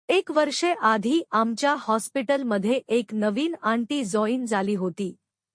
एक वर्षे आधी आमच्या हॉस्पिटलमध्ये एक नवीन आंटी जॉईन झाली होती.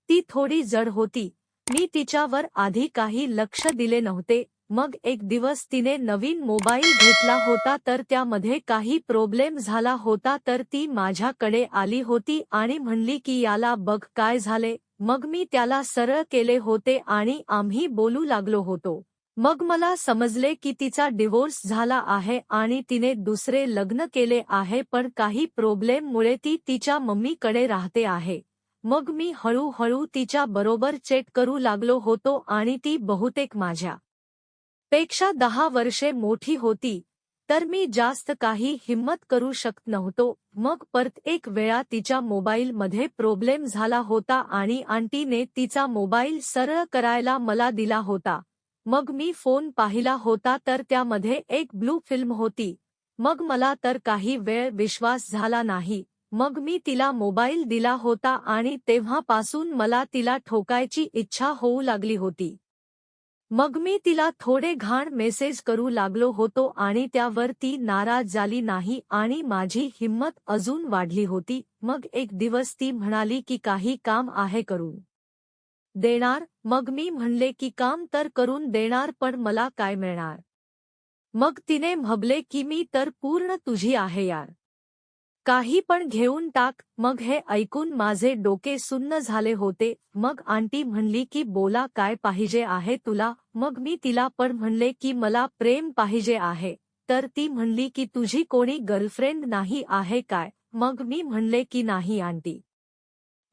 ती थोडी जड होती. मी तिच्यावर आधी काही लक्ष दिले नव्हते. मग एक दिवस तिने नवीन मोबाईल घेतला होता तर त्यामध्ये काही प्रॉब्लेम झाला होता तर ती माझ्याकडे आली होती आणि म्हणली की याला बघ काय झाले. मग मी त्याला सरळ केले होते आणि आम्ही बोलू लागलो होतो. मग मला समजले की तिचा डिवोर्स झाला आहे आणि तिने दुसरे लग्न केले आहे पण काही प्रॉब्लेममुळे ती तिच्या मम्मीकडे राहते आहे. मग मी हळूहळू तिच्या बरोबर चेट करू लागलो होतो आणि ती बहुतेक माझ्या पेक्षा 10 वर्षे मोठी होती. तर मी जास्त काही हिम्मत करू शकत नव्हतो. मग परत एक वेळा तिच्या मोबाईलमध्ये प्रॉब्लेम झाला होता आणि आंटीने तिचा मोबाईल सरळ करायला मला दिला होता. मग मी फोन पाहिला होता तर त्यामध्ये एक ब्लू फिल्म होती. मग मला तर काही वेळ विश्वास झाला नाही. मग मी तिला मोबाईल दिला होता आणि तेव्हापासून मला तिला ठोकायची इच्छा होऊ लागली होती. मग मी तिला थोडे घाण मेसेज करू लागलो होतो आणि त्यावर ती नाराज झाली नाही आणि माझी हिंमत अजून वाढली होती. मग एक दिवस ती म्हणाली की काही काम आहे करून देणार. मग मी म्हणले की काम तर करून देणार पण मला काय मिळणार. मग तिने म्हटले की मी तर पूर्ण तुझी आहे यार. काही पण घेऊन टाक. मग हे ऐकून माझे डोके सुन्न झाले होते. मग आंटी म्हणली की बोला काय पाहिजे आहे तुला. मग मी तिला पण म्हणले की मला प्रेम पाहिजे आहे. तर ती म्हणली की तुझी कोणी गर्लफ्रेंड नाही आहे काय. मग मी म्हणले की नाही आंटी.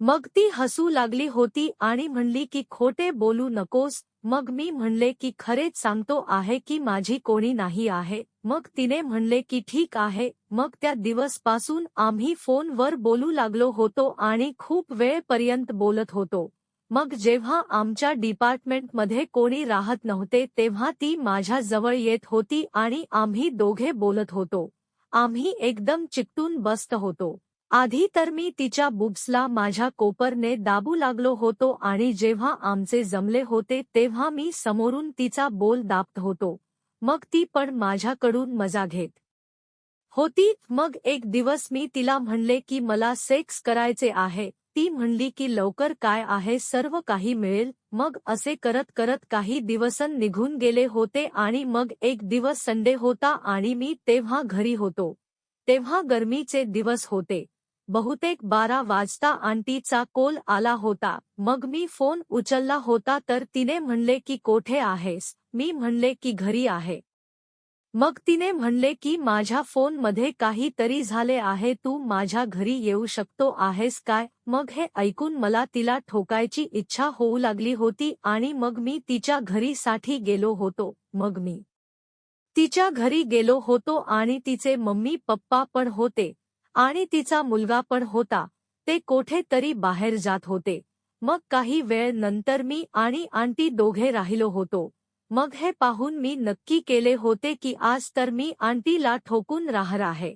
मग ती हसू लागली होती आणि म्हणली की खोटे बोलू नकोस. मग मी म्हणले की खरेच सांगतो आहे की माझी कोणी नाही आहे. मग तिने म्हणले की ठीक आहे. मग त्या दिवसपासून आम्ही फोनवर बोलू लागलो होतो आणि खूप वेळपर्यंत बोलत होतो. मग जेव्हा आमच्या डिपार्टमेंटमध्ये कोणी राहत नव्हते तेव्हा ती माझ्या जवळ येत होती आणि आम्ही दोघे बोलत होतो. आम्ही एकदम चिकटून बसत होतो. आधी तर मी तिच्या बुब्सला माझ्या कोपरने दाबू लागलो होतो आणि जेव्हा आमचे जमले होते तेव्हा मी समोरून तिचा बोल दाबत होतो. मग ती पण माझ्याकडून मजा घेत होती. मग एक दिवस मी तिला म्हणले की मला सेक्स करायचे आहे. ती म्हणली की लवकर काय आहे सर्व काही मिळेल. मग असे करत करत काही दिवस निघून गेले होते आणि मग एक दिवस संडे होता आणि मी तेव्हा घरी होतो. तेव्हा गरमीचे दिवस होते. बहुतेक 12 वाजता आंटीचा कॉल आला होता. मग मी फोन उचलला होता तर तिने म्हणले की कोठे आहेस. मी म्हणले की घरी आहे. मग तिने म्हणले की माझ्या फोनमध्ये काहीतरी झाले आहे. तू माझ्या घरी येऊ शकतो आहेस काय. मग हे ऐकून मला तिला ठोकायची इच्छा होऊ लागली होती आणि मग मी तिच्या घरी साठी गेलो होतो. मग मी तिच्या घरी गेलो होतो आणि तिचे मम्मी पप्पा पण होते आणि तिचा मुलगा पण होता. ते कोठे तरी बाहेर जात होते. मग काही वेळ नंतर मी आणि आंटी दोघे राहिलो होतो. मग हे पाहून मी नक्की केले होते की आज तर मी आंटीला ठोकून राहणार आहे.